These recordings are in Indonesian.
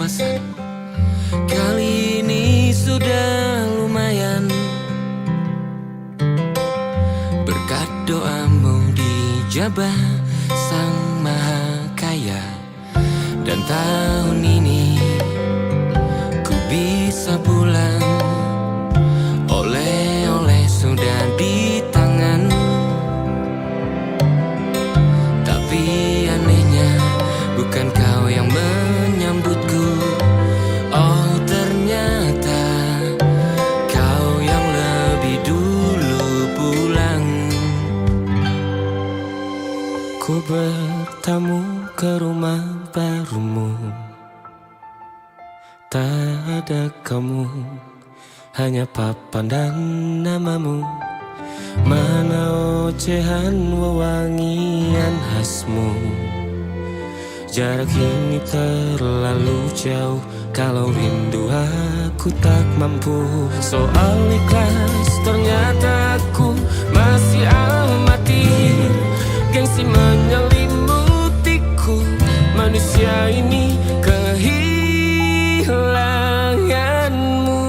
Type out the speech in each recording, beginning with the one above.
pas-pasan. Kali ini sudah lumayan, berkat doamu dijabah Sang Maha Kaya. Dan tahun ini ku bisa pulang, oleh-oleh sudah di tangan. Tapi anehnya bukan kau yang menyambutku. Oh, ternyata kau yang lebih dulu pulang. Ku bertamu ke rumah barumu, tak ada kamu, hanya papan dan namamu. Mana ocehan wewangian khasmu. Jarak ini terlalu jauh, kalau rindu aku tak mampu. Soal ikhlas ternyata aku masih amati. Gengsi menyelimutiku, manusia ini kehilanganmu.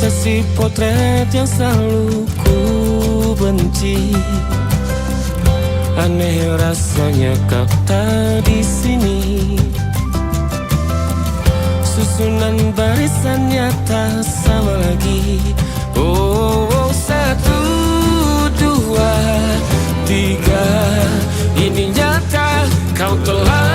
Sesi potret yang selalu ku benci, aneh rasanya kau tak di sini. Susunan barisannya tak sama lagi. Oh, 1, 2, 3, ini nyata kau telah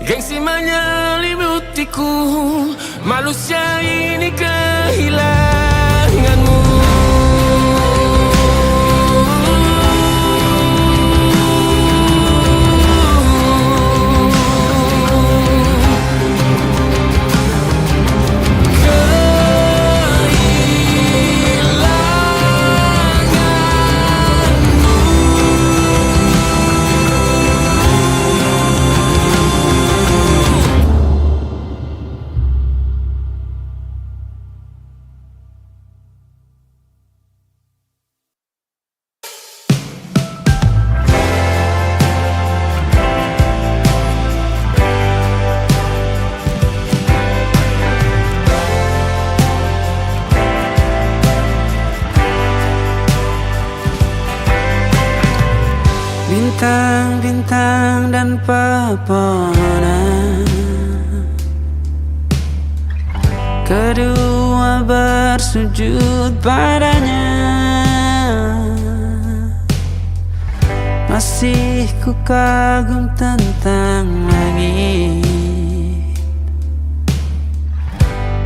gengsi menyelimutiku, manusia ini kehilanganmu. Bintang-bintang dan pepohonan, kedua bersujud padanya. Masih ku kagum tentang langit,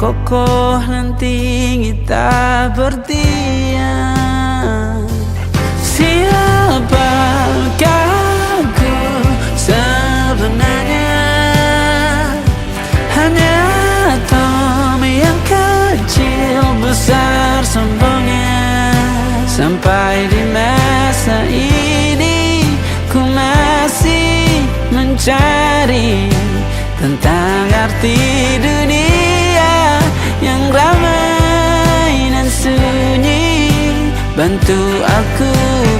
kokoh dan tinggi tak bertiang. Siapakah aku sebenarnya? Hanya atom yang kecil besar sombongnya. Sampai di masa ini ku masih mencari tentang arti dunia yang ramai dan sunyi. Bantu aku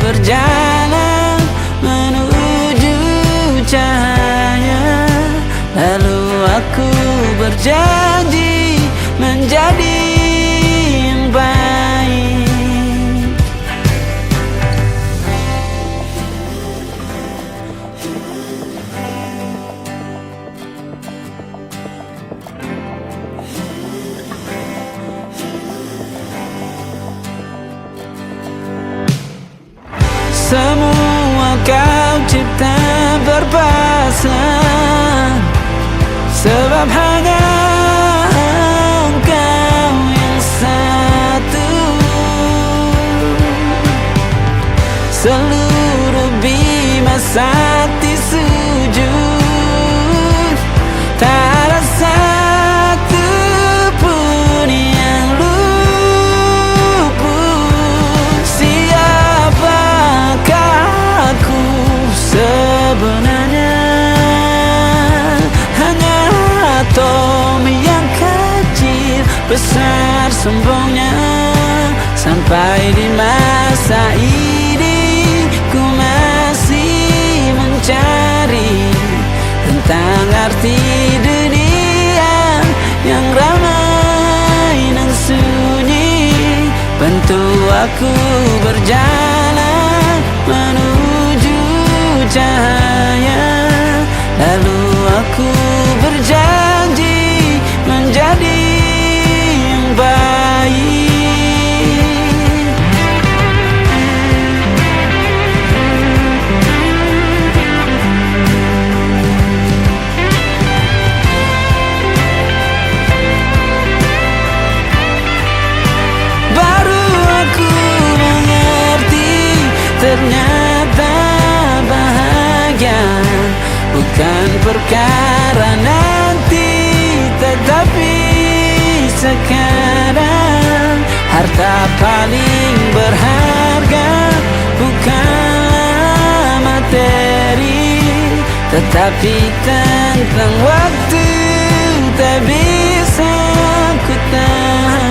berjalan menuju cahaya. berjanji menjadi yang baik. Semua kau cipta berpasang, sebab hanya engkau yang satu. Seluruh bima sakti sujud, tak ada satu pun yang luput. Siapakah aku sebenarnya? Hanya atom yang kecil, besar sombongnya. Sampai di masa ini ku masih mencari tentang arti dunia yang ramai dan sunyi. Bantu aku berjalan menuju cahaya, lalu aku berjanji menjadi yang baik. Baru aku mengerti, ternyata bahagia bukan perkara nanti, tetapi sekarang. Harta paling berharga bukanlah materi, tetapi tentang waktu tak bisa ku tahan.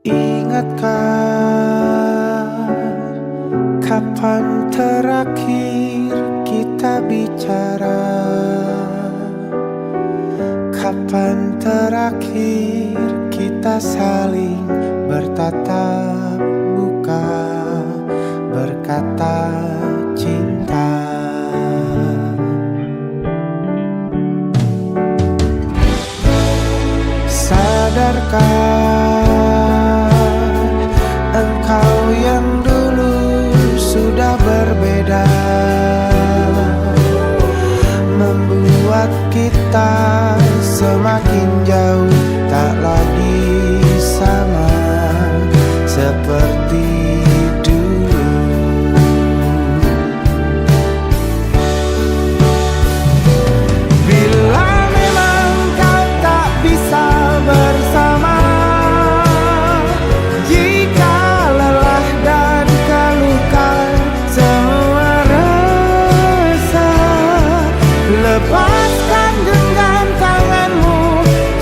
Ingatkah kapan terakhir kita bicara? Kapan terakhir kita saling bertatap muka, berkata cinta? Sadarkah engkau yang dulu sudah berbeda, membuat kita semakin jauh, tak lagi sama seperti dulu. Bila memang kau tak bisa bersama, jika lelah dan keluhkan semua rasa, lepaskan genggam tanganmu,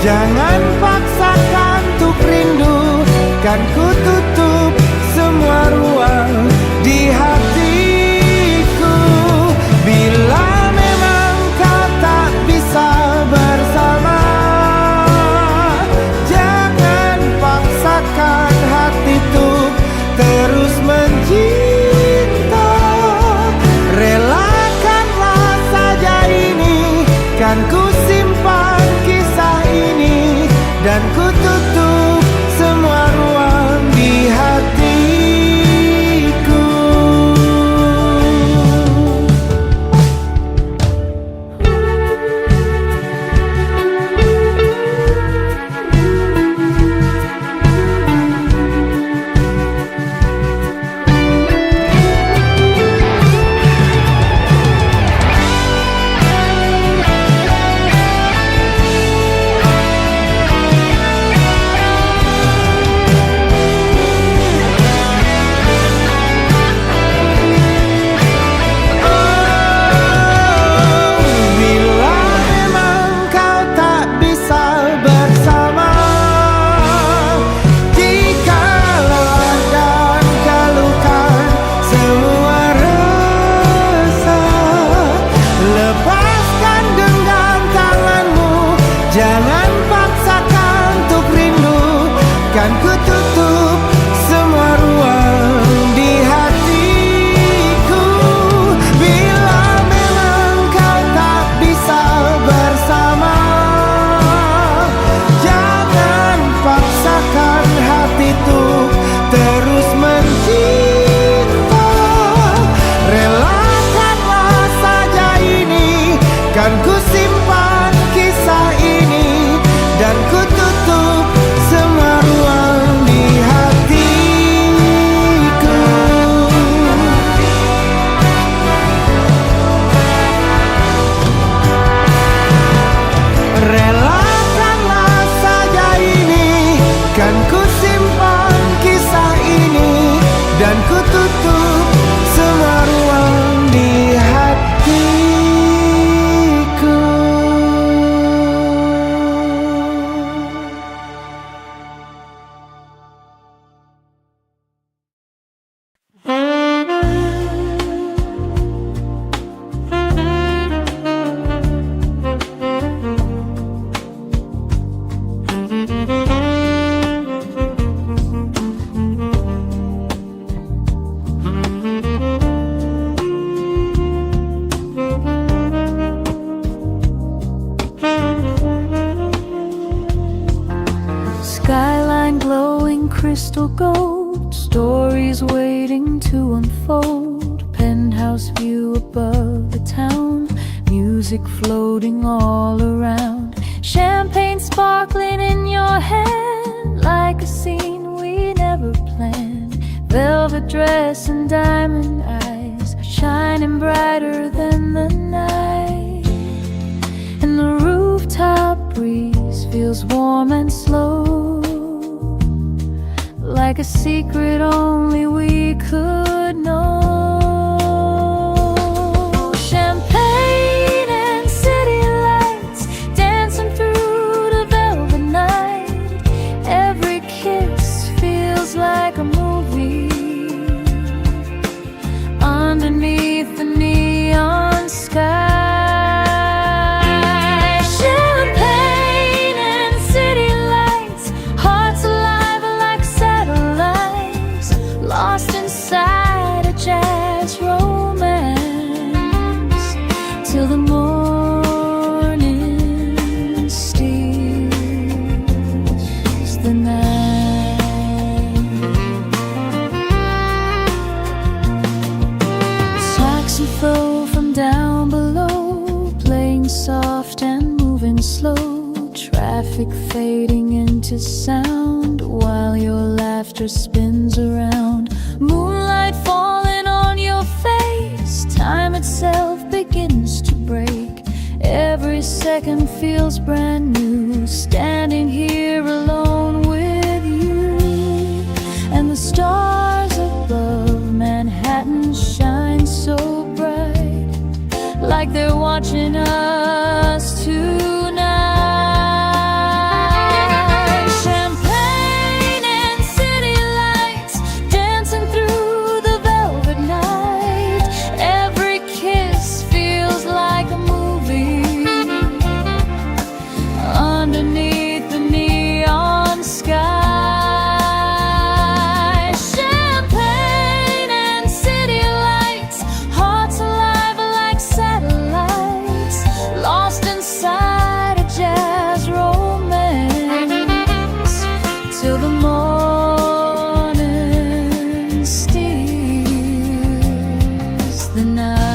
jangan paksakan untuk rindu. Kan ku tutup semua ruang di hatiku. Bila memang kau tak bisa bersama, jangan paksakan hati untuk terus mencinta. Relakanlah saja ini, kan ku simpan kisah ini, dan ku tutup semua ruang di hati. crystal gold, stories waiting to unfold. Penthouse view above the town, music floating all around. Champagne sparkling in your hand, like a scene we never planned. Velvet dress and diamond eyes, shining brighter than the night. And the rooftop breeze feels warm and slow, like a secret only we could know. Champagne and city lights dancing through the velvet night. Every kiss feels like a movie underneath the neon sky. Lost inside a jazz romance, till the morning steals the night. Saxophone from down below, playing soft and moving slow. Traffic fading into sound, while your laughter spins around. Moonlight falling on your face, time itself begins to break. Every second feels brand new, standing here alone with you. And the stars above Manhattan shine so bright, like they're watching us tonight. Underneath the neon sky, champagne and city lights, hearts alive like satellites, lost inside a jazz romance, till the morning steals the night.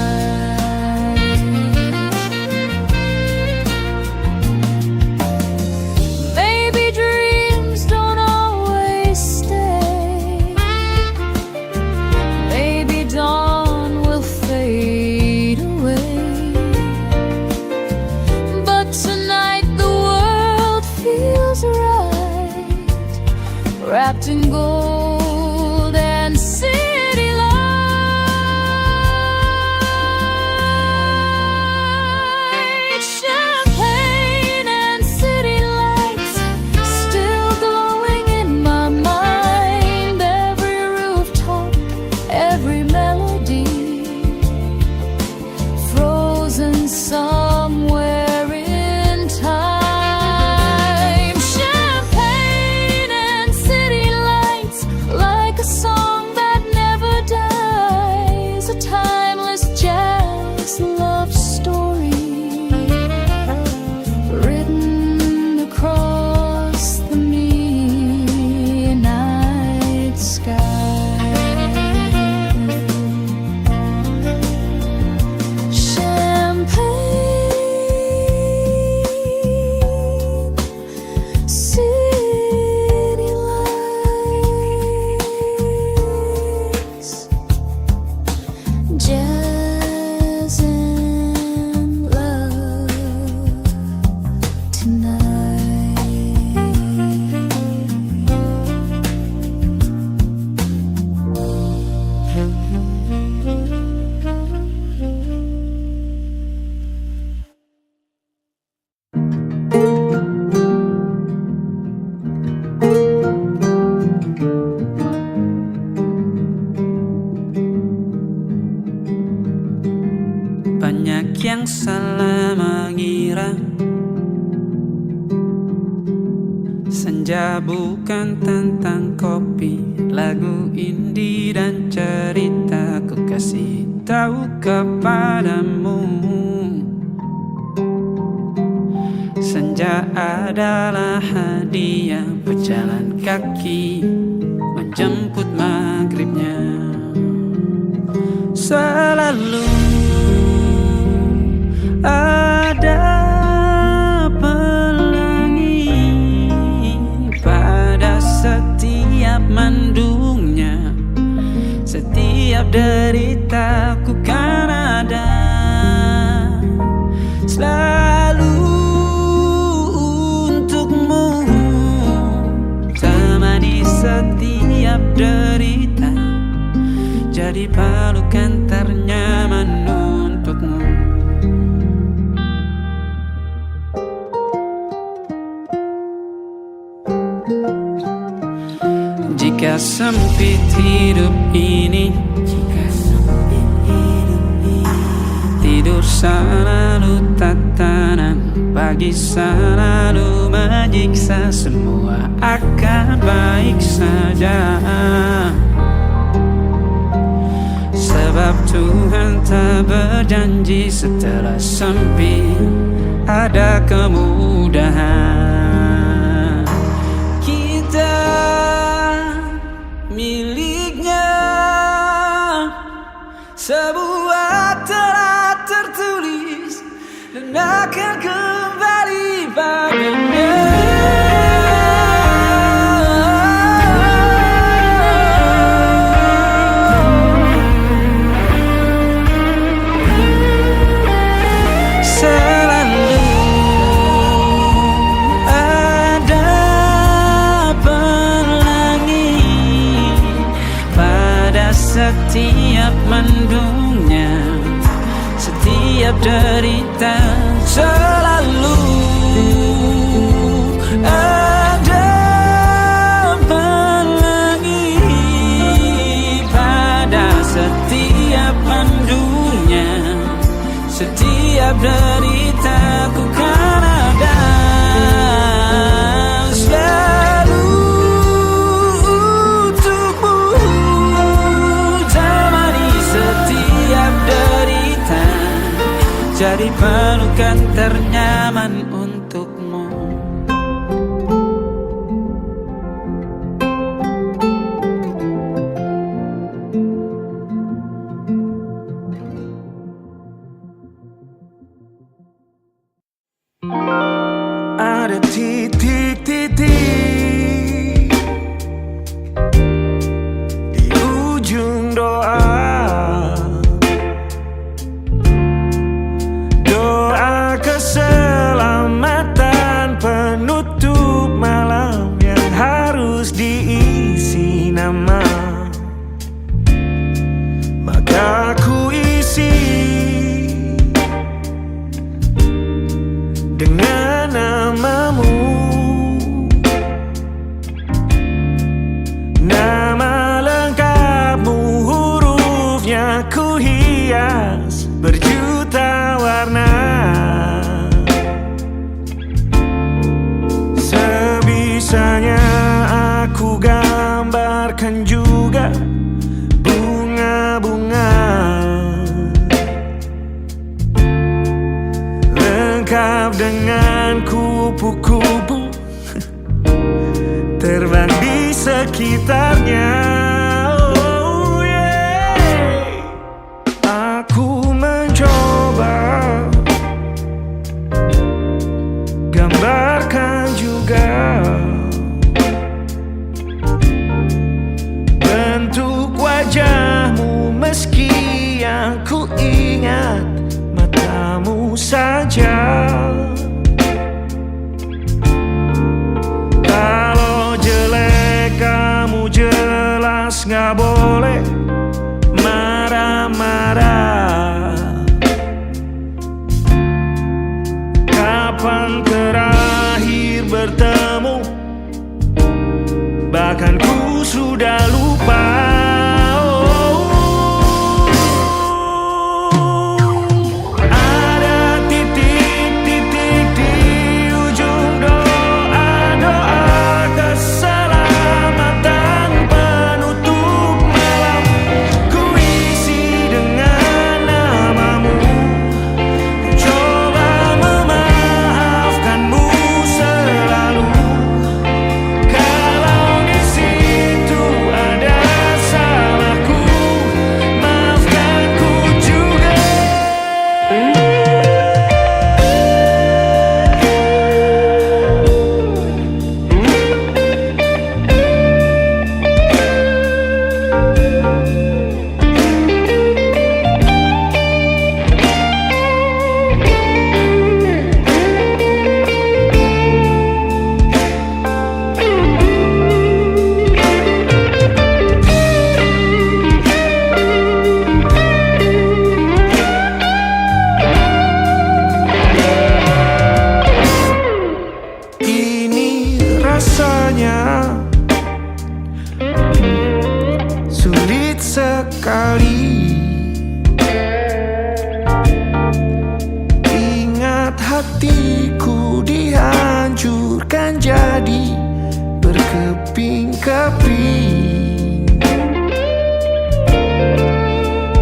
Wrapped in gold and city lights, champagne and city lights, still glowing in my mind. Every rooftop, every melody, frozen somewhere in time. A song that never dies, a timeless jazz love story, written across the midnight sky. Champagne, city lights, jazz and love tonight. Banyak yang salah mengira senja bukan tentang kopi, lagu indie dan cerita. Ku kasih tahu kepadamu, senja adalah hadiah pejalan kaki Selalu ada pelangi pada setiap mendungnya. Setiap deritaku kan ada selalu untukmu, temani setiap derita, jadi pelukan ternyaman untukmu. Jika sempit hidup ini, tidur selalu tatanan, pagi selalu menyiksa, semua akan baik saja. Sebab Tuhan tak berjanji setelah sempit ada kemudahan. Kita miliknya, sebuah telah tertulis dan akan kembali padanya. Setiap mendungnya, setiap derita, selalu ada pelangi pada setiap mendungnya. Setiap deritaku kan ada selalu untukmu, jadi pelukan ternyaman untukmu. Ada titik-titik di ujung doa, keselamatan penutup malam yang harus diisi nama. Maka ku isi dengan namamu, nama lengkapmu, hurufnya ku hias berjuta warna. Sebisanya aku gambarkan juga bunga-bunga, lengkap dengan kupu-kupu terbang di sekitarnya. Oh yeah. Aku mencoba gambarkan juga bentuk wajahmu, meski yang ku ingat matamu saja. Kalau jelek kamu jelas gak boleh marah-marah. Kapan terakhir bertemu, bahkan ku sudah lupa. Ada titik-titik di ujung doa-doa, keselamatan penutup malam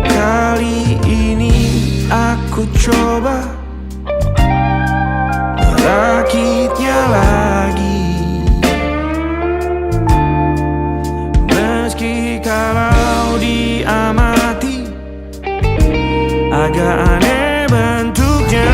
Kali ini aku coba merakitnya lagi, meski kalau diamati agak aneh bentuknya.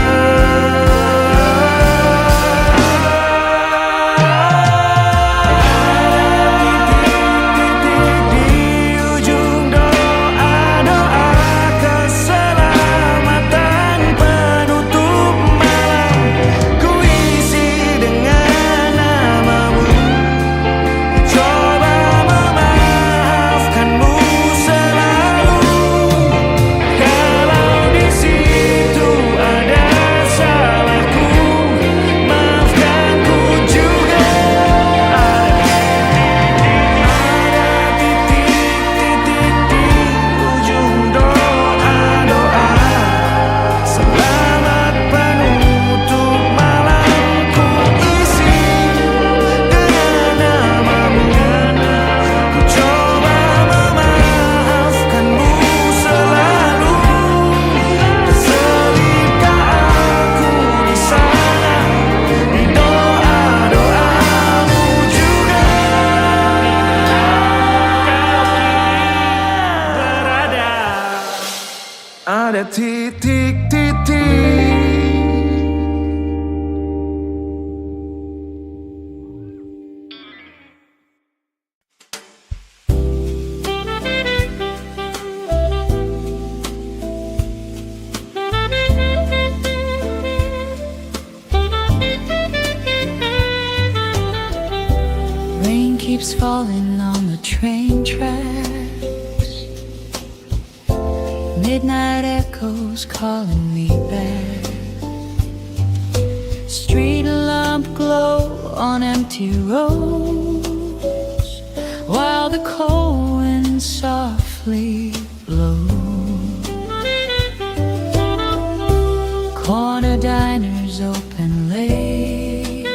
Ada titik-titik. Rain keeps falling on the train tracks. Midnight echoes calling me back. Street lamp glow on empty roads, while the cold wind softly blows. Corner diners open late,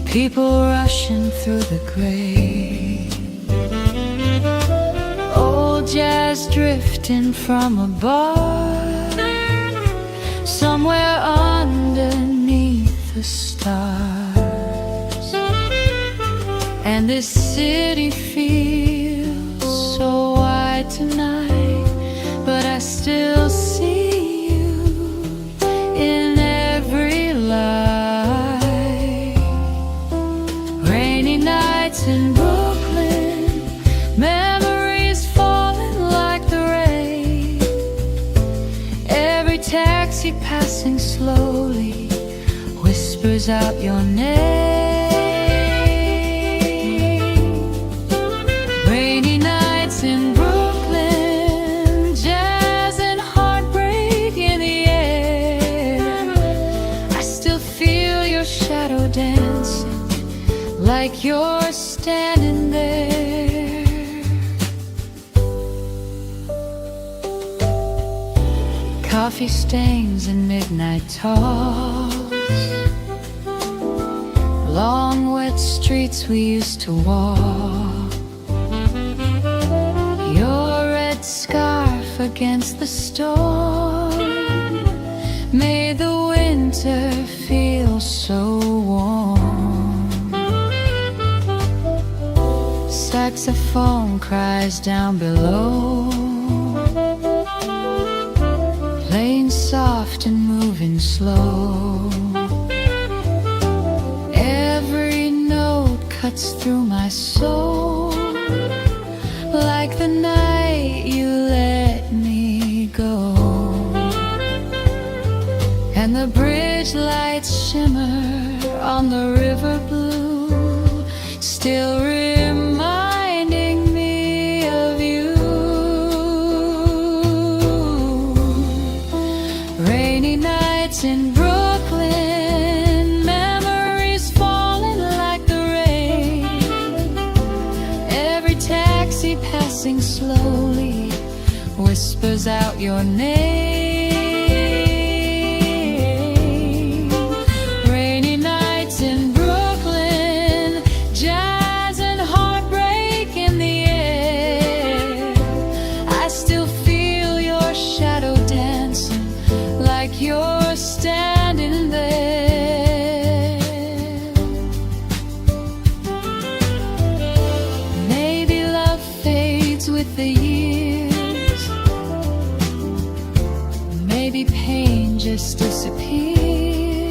people rushing through the gray. Jazz drifting from a bar somewhere underneath the stars. And this city feels so wide tonight, but I still see you in every light. Rainy nights in Brooklyn, memories falling like the rain. Every taxi passing slowly whispers out your name. Rainy nights in Brooklyn, jazz and heartbreak in the air. I still feel your shadow dancing like you're standing there. Coffee stains and midnight talks, long wet streets we used to walk. Your red scarf against the storm made the winter feel so warm. Saxophone cries down below, playing soft and moving slow. Every note cuts through my soul like the night you let me go. And the bridge lights shimmer on the river blue, still reminding me of you. Rainy nights in Brooklyn, memories falling like the rain. Every taxi passing slowly whispers out your name. Rainy nights in Brooklyn, jazz just disappears.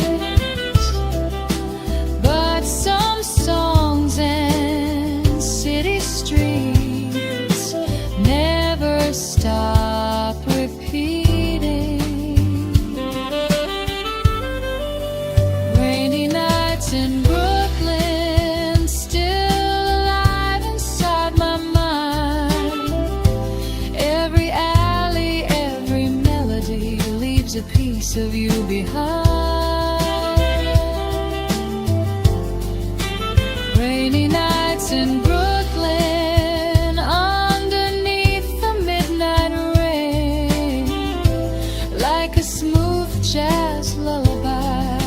But some songs and city streets never stop repeating. Rainy nights in Brooklyn, still alive inside my mind. Every alley, every melody leaves a piece of you behind. Rainy nights in Brooklyn, underneath the midnight rain, like a smooth jazz lullaby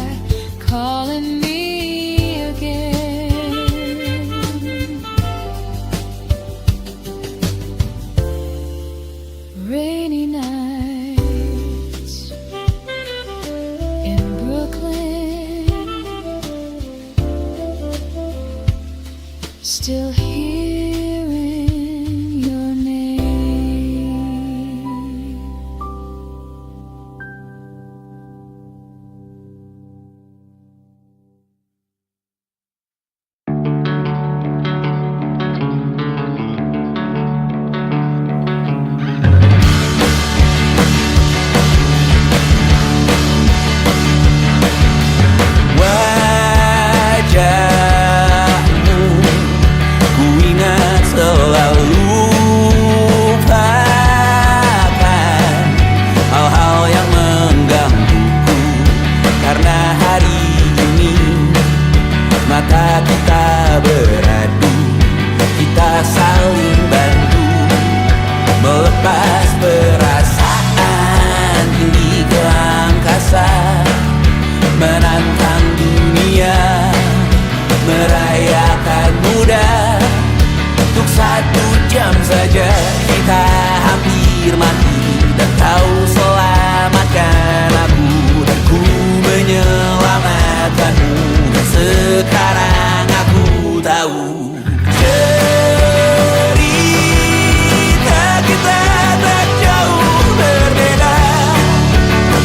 calling me again. Rainy nights in Brooklyn, still hearing your name. Wajahmu ku ingat selalu, lupakan hal-hal yang menggangguku. Karena hari ini mata kita beradu, kita saling bantu melepas perasaan tinggi ke angkasa, menantang dunia, merayakan muda. Untuk 1 jam saja kita hampir mati, dan kau selamatkan aku, dan ku menyelamatkanmu. Dan sekarang aku tahu cerita kita tak jauh berbeda,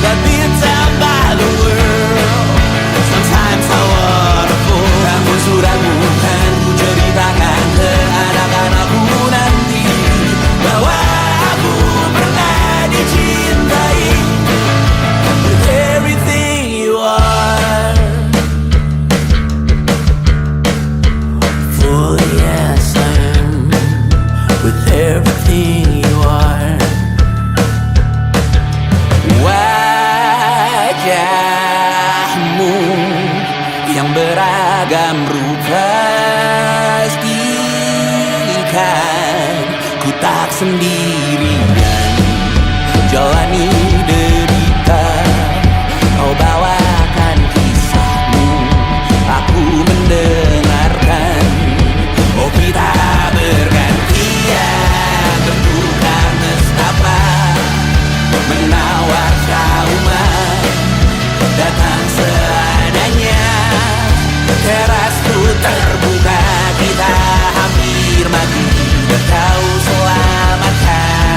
but ditambah the world sometimes so wonderful. Namun sudah bukan ku ceritakan ke anak-anakku nanti bahwa aku pernah dicintai with everything you are. For yes, I am with everything you are. Wajahmu yang beragam rupa pastikan ku tak sendirian jalani derita. Kau bawakan kisahmu, aku mendengarkan. Oh, kita bergantian bertukar nestapa, menawar trauman datang seadanya. Terasku terbuka, kita hampir mati, dan kau selamatkan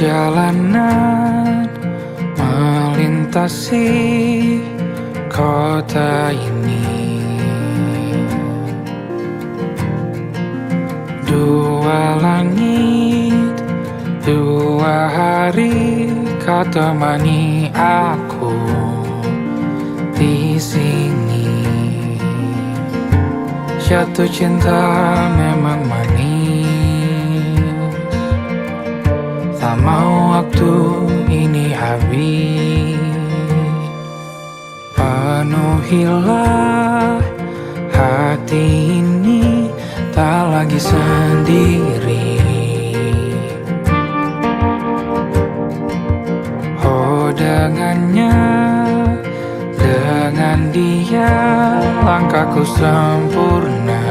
Perjalanan melintasi kota ini, dua langit, dua hari kau temani aku di sini. Jatuh cinta memang manis, tak mau waktu ini habis. Penuhilah hati ini, tak lagi sendiri. Oh dengannya, dengan dia langkahku sempurna.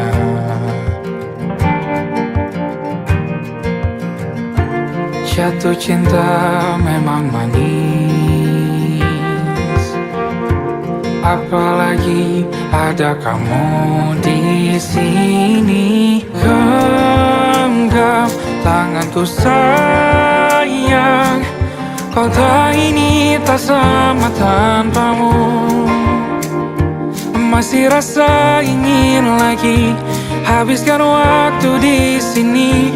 Jatuh cinta memang manis, apalagi ada kamu di sini. Genggam tanganku sayang, kota ini tak sama tanpamu. Masih rasa ingin lagi habiskan waktu di sini.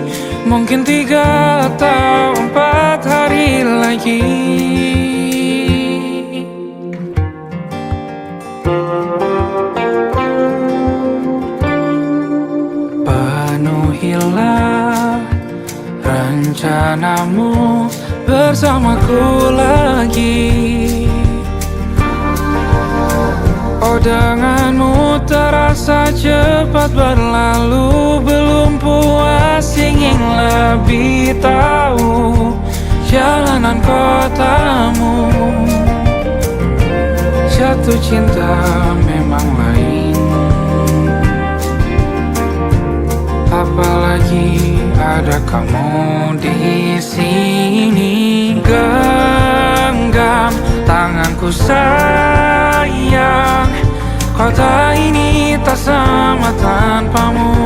Mungkin 3 atau 4 hari lagi. Penuhilah rencanamu bersamaku lagi. Oh denganmu terasa cepat berlalu, belum puas ingin lebih tahu jalanan kotamu. Jatuh cinta memang lain, apalagi ada kamu di sini. Genggam tanganku sayang, kota ini tak sama tanpamu.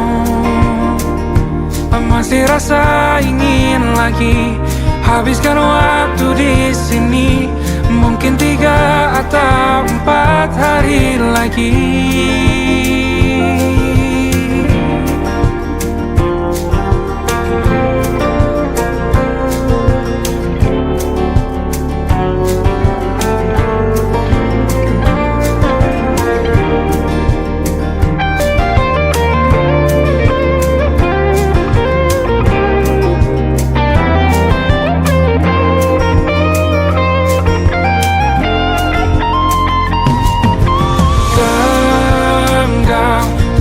Masih rasa ingin lagi habiskan waktu di sini. Mungkin 3 atau 4 hari lagi.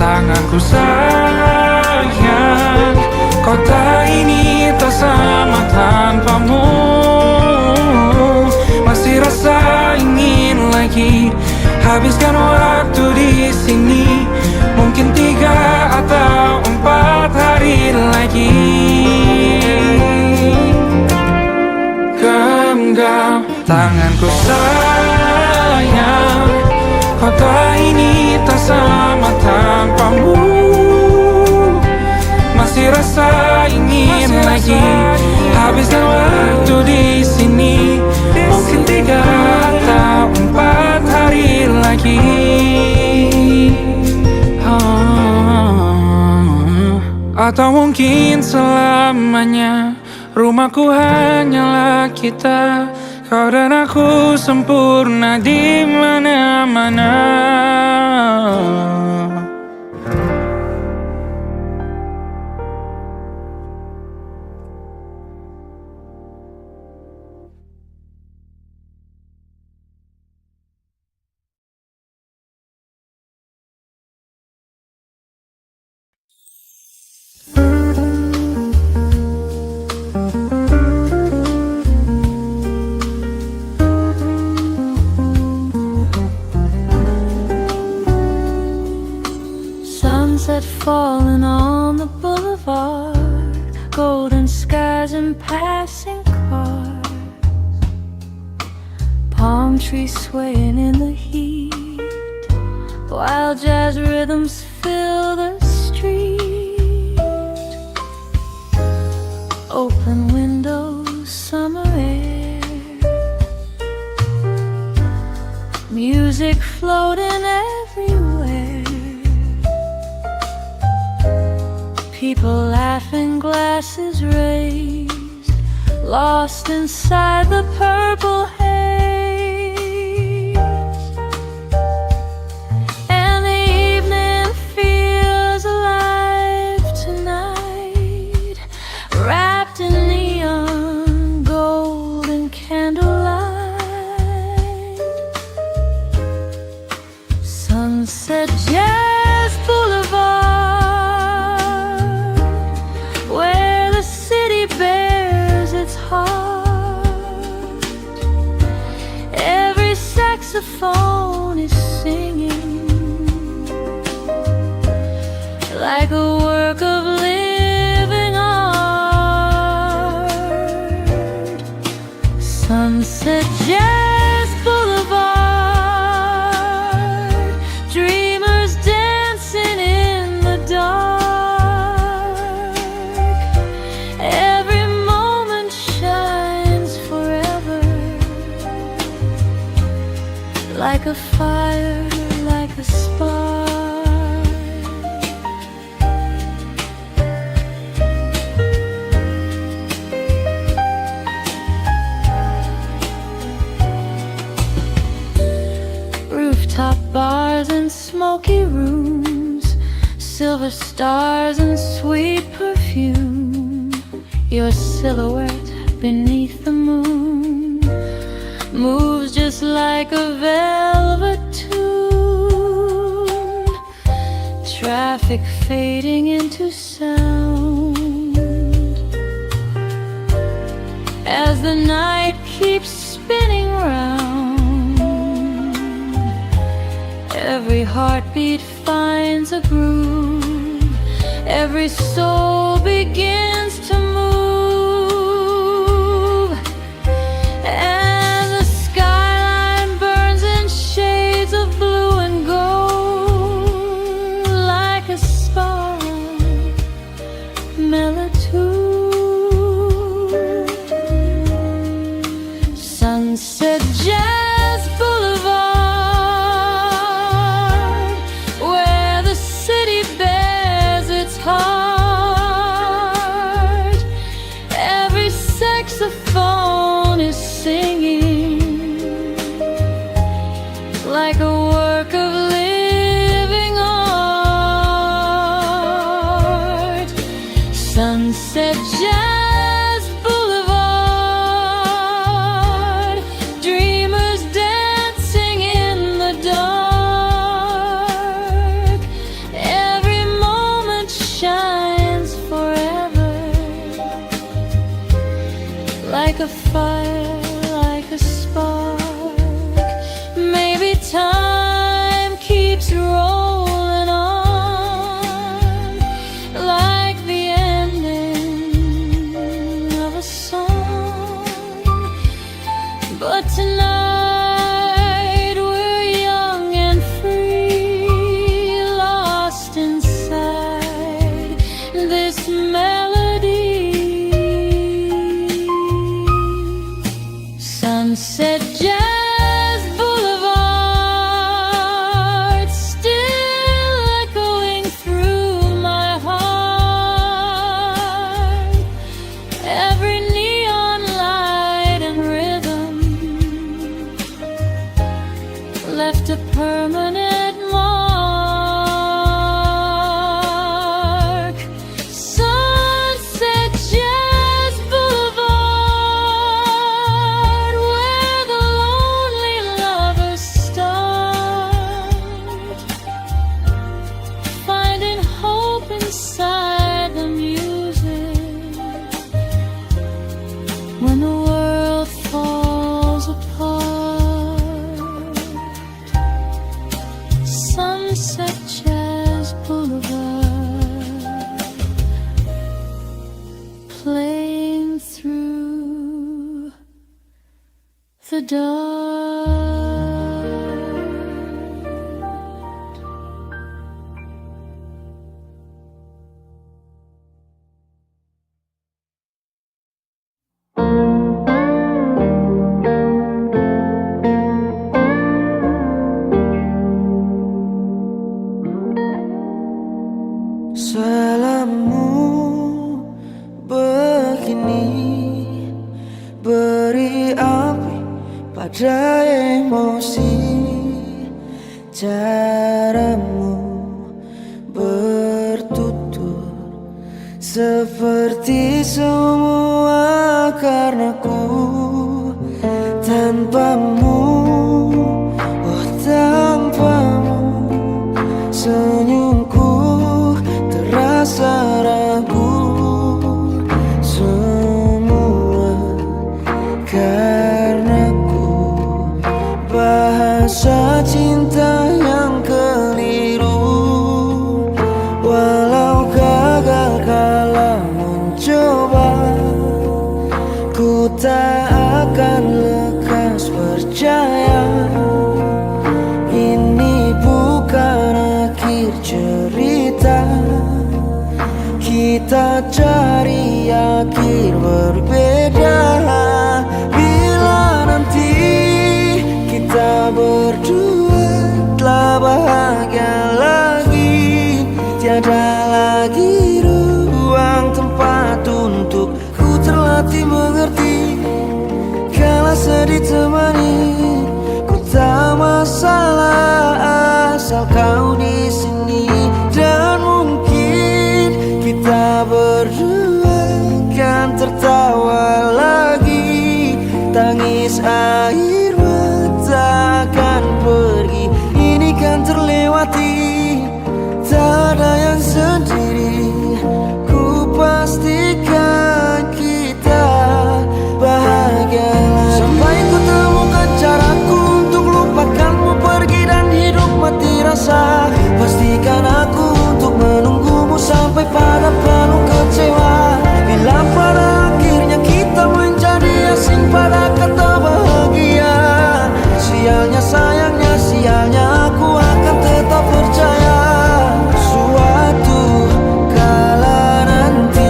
Tanganku sayang, kota ini tak sama tanpamu. Masih rasa ingin lagi habiskan waktu di sini. Mungkin 3 atau 4 hari lagi. Genggam tanganku sayang, kota ini tak sama tanpamu. Masih rasa ingin lagi habiskan waktu di sini. Mungkin 3 atau 4 hari lagi. Atau mungkin selamanya. Rumahku hanyalah kita, kau dan aku sempurna di mana-mana. Sunset falling on the boulevard, golden skies and passing cars, palm trees swaying in the heat, while jazz rhythms fill the street. Open windows, summer music floating everywhere, people laughing, glasses raised, lost inside the purple haze. And the evening feels alive tonight, wrapped in neon gold and candlelight. Sunset Jazz Boulevard, where the city bears its heart. Every saxophone is singing like a work of living art. Sunset Jazz Boulevard, dreamers dancing in the dark. Every moment shines forever, like a fire, like a spark. Rooftop bars and smoky rooms, silver stars and sweet perfume. Your silhouette beneath the moon moves just like a velvet tune. Traffic fading into sound as the night keeps spinning round. Every heartbeat finds a groove, every soul begins to move, and the skyline burns in shades of blue and gold, like a spiral mellitude. Sunset Jazz Boulevard, where the city bears its heart. Every saxophone is singing like a work of living art. Sunset Jazz Boulevard, dreamers dancing in the dark. Every moment shines forever, like a fire, like a spark. Maybe time keeps rolling on, like the ending of a song. But tonight we're young and free, lost inside this melody. Sunset Jazz Boulevard, still echoing through my heart. Every neon light and rhythm left a permanent mark. Sunset Jazz Boulevard, where the lonely lovers start, finding hope inside the music when the world falls apart. Sunset Jazz Boulevard, playing through the dark. ada emosi, caramu bertutur seperti semua karena ku tanpamu, oh tanpamu senyumku terasa ragu. Semua karena ku bahasa cinta yang keliru. Walau gagal kala mencoba, ku tak akan lekas percaya. Ini bukan akhir cerita, kita cari akhir berbeda. Bila nanti kita berdua telah bahagia lagi, tiada lagi ruang tempat untuk ku terlatih mengerti. Kala sedih temani, ku tak masalah asal kau di sini. Dan mungkin kita berdua kan tertawa lagi, tangis air mata akan pergi. Ini kan terlewati, tak ada yang sendiri. Ku pastikan kita bahagia lagi. Sampai ku temukan caraku untuk lupakanmu pergi dan hidup mati rasa. Pastikan aku untuk menunggumu sampai pada penuh kecewa. Bila pada akhirnya kita menjadi asing pada kata bahagia, sialnya sayangnya sialnya aku akan tetap percaya. Suatu kala nanti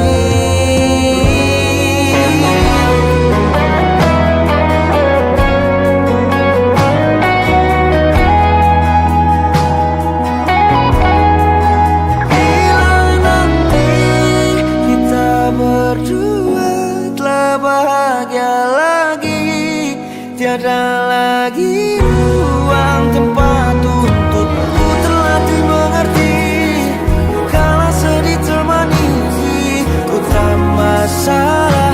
berdua telah bahagia lagi, tiada lagi ruang tempat untuk ku terlatih mengerti. Kala sedih temani, ku tak masalah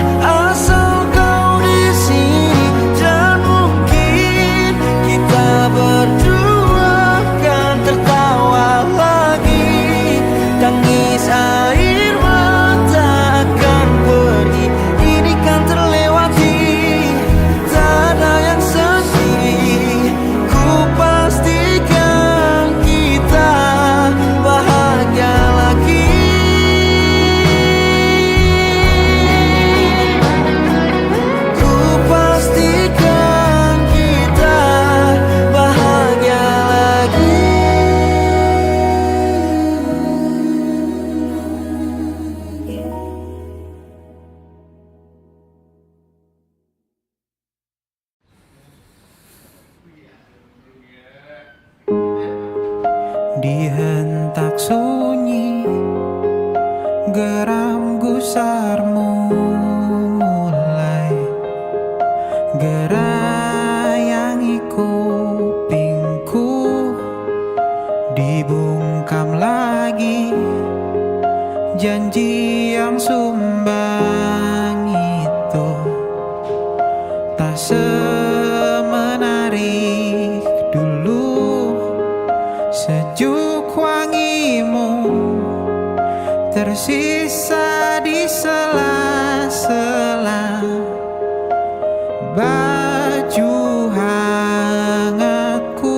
asal kau di sini. Dan mungkin kita berdua kan tertawa lagi, tangis air mata akan pergi. Ini kan terlewati, tak ada yang sendiri. Ku pastikan kita bahagia lagi. Ku pastikan kita bahagia lagi. Dihentak sunyi, geram gusarmu mulai gerayangi kupingku. Dibungkam lagi janji yang sumbang itu, tak semenarik dulu. Sejuk wangimu tersisa di sela-sela baju hangatku.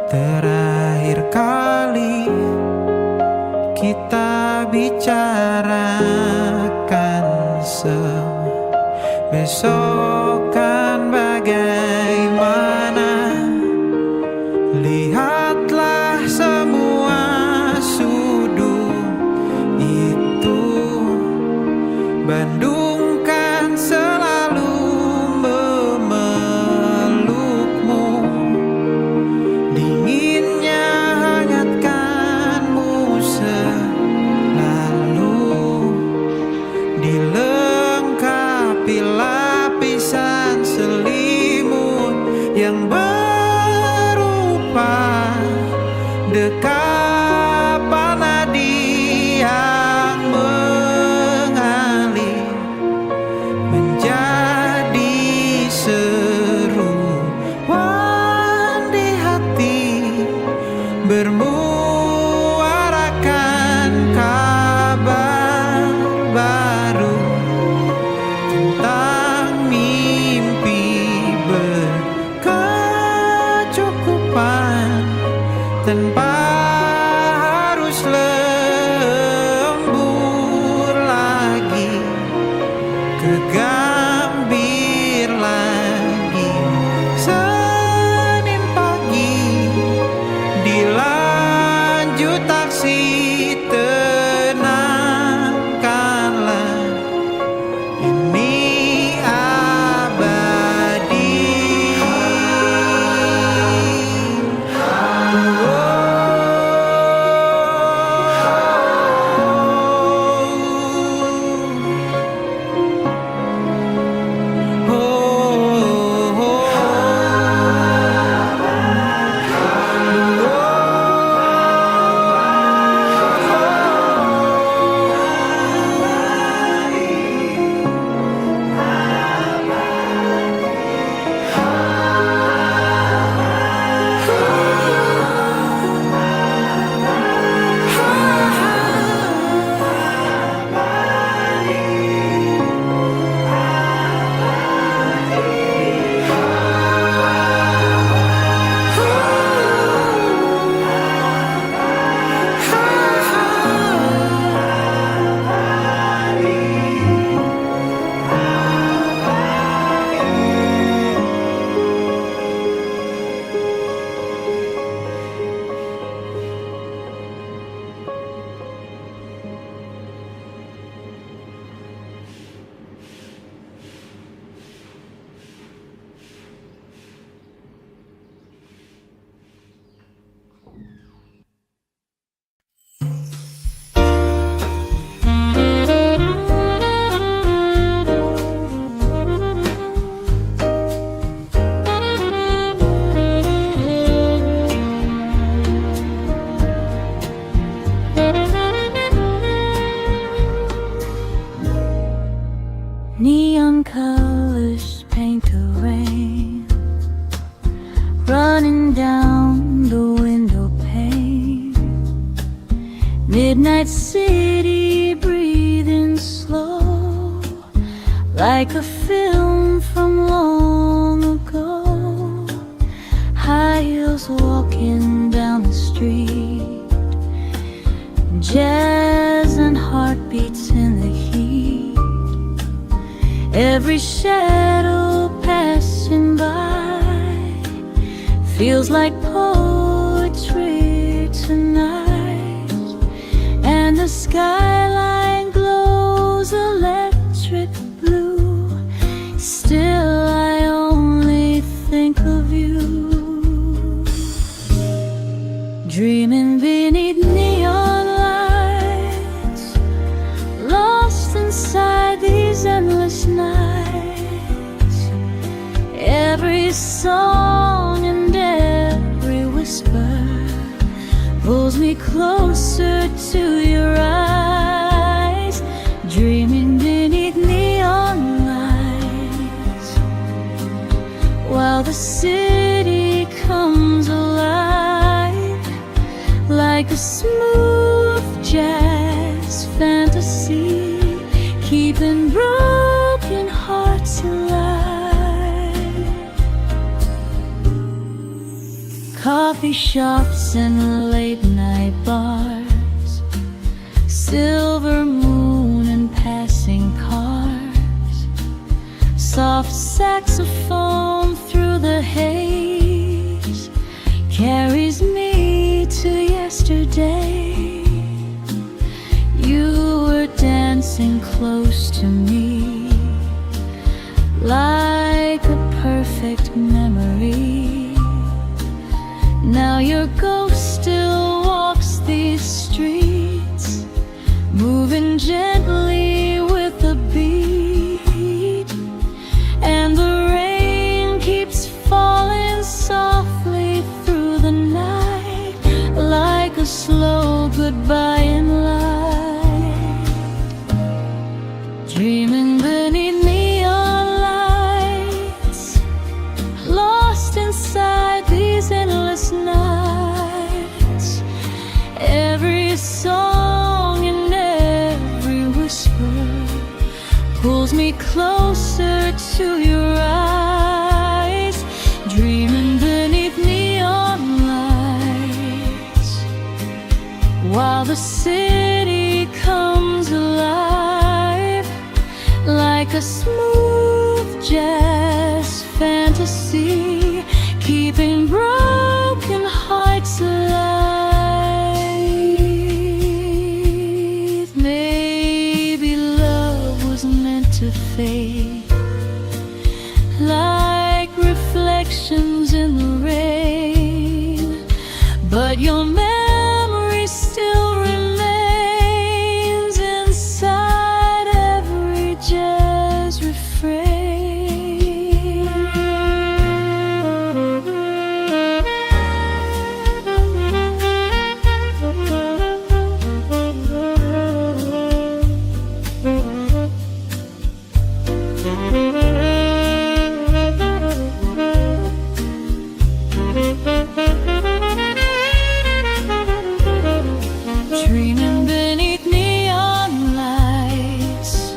Terakhir kali kita bicarakan besokan bagaimana. Lihatlah semua sudut itu, Bandung kan selalu memelukmu. Dinginnya hangatkanmu selalu, dilengkapi lapisan selimut. tanpa harus lembur lagi, kegambir lagi. Senin pagi dilanjut taksi, tenangkanlah, ini abadi. Neon colors paint the rain, running down the window pane. Midnight city breathing slow, like a film from long ago. High heels walking down the street, jazz and heartbeats in the heat. Every shadow passing by feels like poetry tonight, and the skyline glows electric blue. Still I only think of you, dreaming beneath neon lights, lost inside these endless nights. Every song and every whisper pulls me closer to your eyes, dreaming beneath neon lights, while the city comes alive like a smooth jazz fantasy, keeping broken hearts alive. Coffee shops and late night bars, silver moon and passing cars, soft saxophone through the haze carries me to yesterday. You were dancing close to me, like a perfect memory. Now your ghost still walks these streets, moving gently with the beat, and the rain keeps falling softly through the night, like a slow goodbye in light. Dreaming beneath neon lights, lost inside these endless nights. Every song and every whisper pulls me closer to your eyes, dreaming beneath neon lights. the city comes alive like a smooth jazz fantasy, keeping broken hearts alive. Maybe love was meant to fade like reflections in the rain, but your memory still remains inside every jazz refrain. Dreaming beneath neon lights,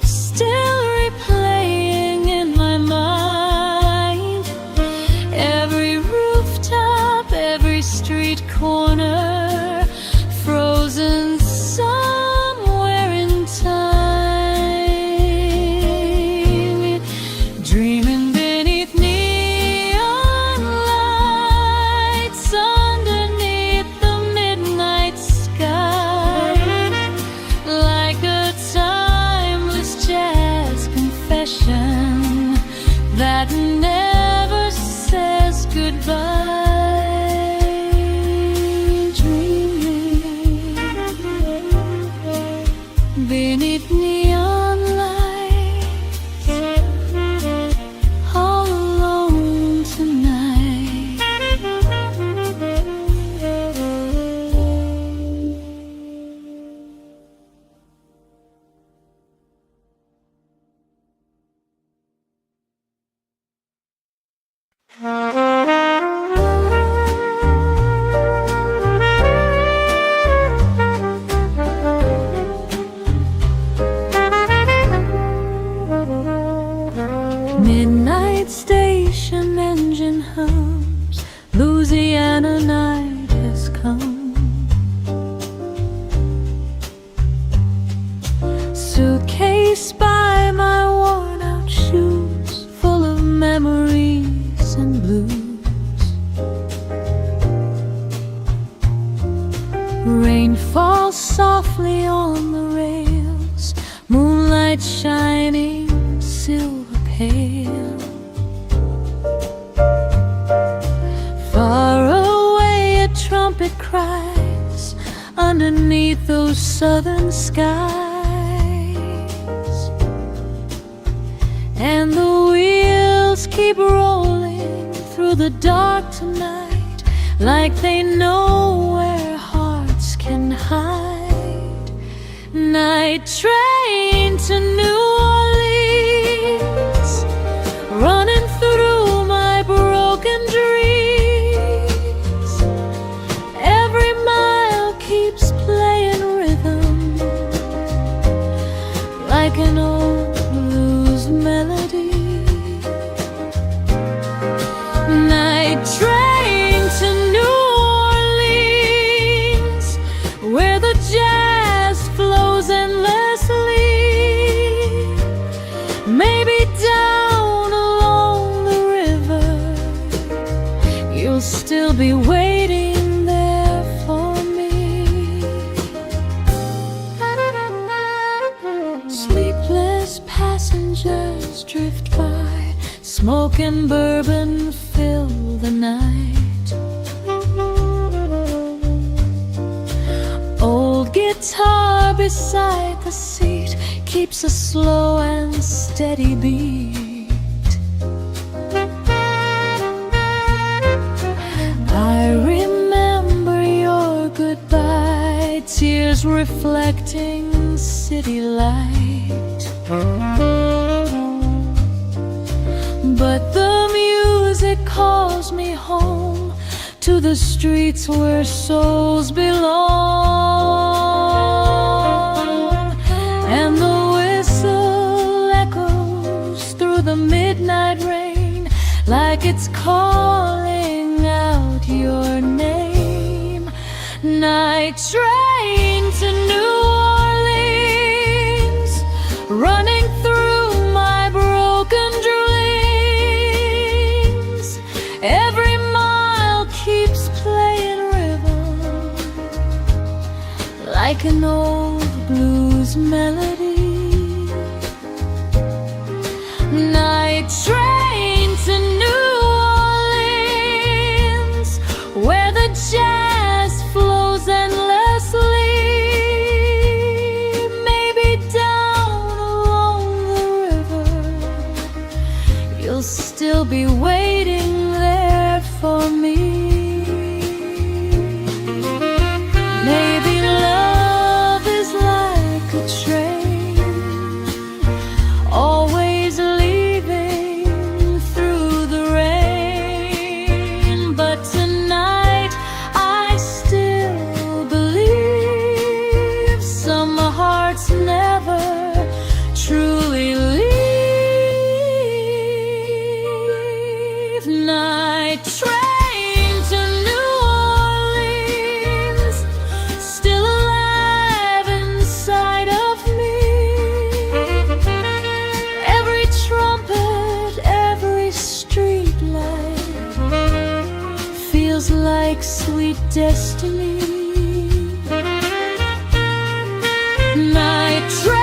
still replaying in my mind. Every rooftop, every street corner, frozen somewhere in time. Dreaming beneath neon lights, underneath the midnight sky, like a timeless jazz confession that never says goodbye. Dreaming beneath neon lights, all alone tonight. Midnight station engine hums, Louisiana night has come. Suitcase by my worn out shoes, full of memories and blues. Rain falls softly on the rails, moonlight shining silver pale. Far away a trumpet cries underneath those southern skies, and the wheels keep rolling through the dark tonight, like they know where hearts can hide. Night train to New Orleans, running through my broken dreams. Every mile keeps playing rhythm like an old blues melody. Night train to New Orleans, where the jazz flows endlessly. Maybe down along the river, you'll still be waiting there for me. Sleepless passengers drift by, smoke and bourbon fill the night. Old guitar beside the seat keeps a slow and steady beat. I remember your goodbye, tears reflecting city light. But the music calls me home to the streets where souls belong, and the whistle echoes through the midnight rain like it's calling out your name. Night Night train to New Orleans, running through my broken dreams. Every mile keeps playing rhythm like an old blues melody. Night train to New Orleans, where the jazz flows endlessly. Maybe down along the river, you'll still be waiting there for me. Maybe love is like a train, always leaving through the rain. But tonight I still believe some hearts never truly leave. Night train to New Orleans, still alive inside of me. Every trumpet, every street light feels like sweet destiny. Night train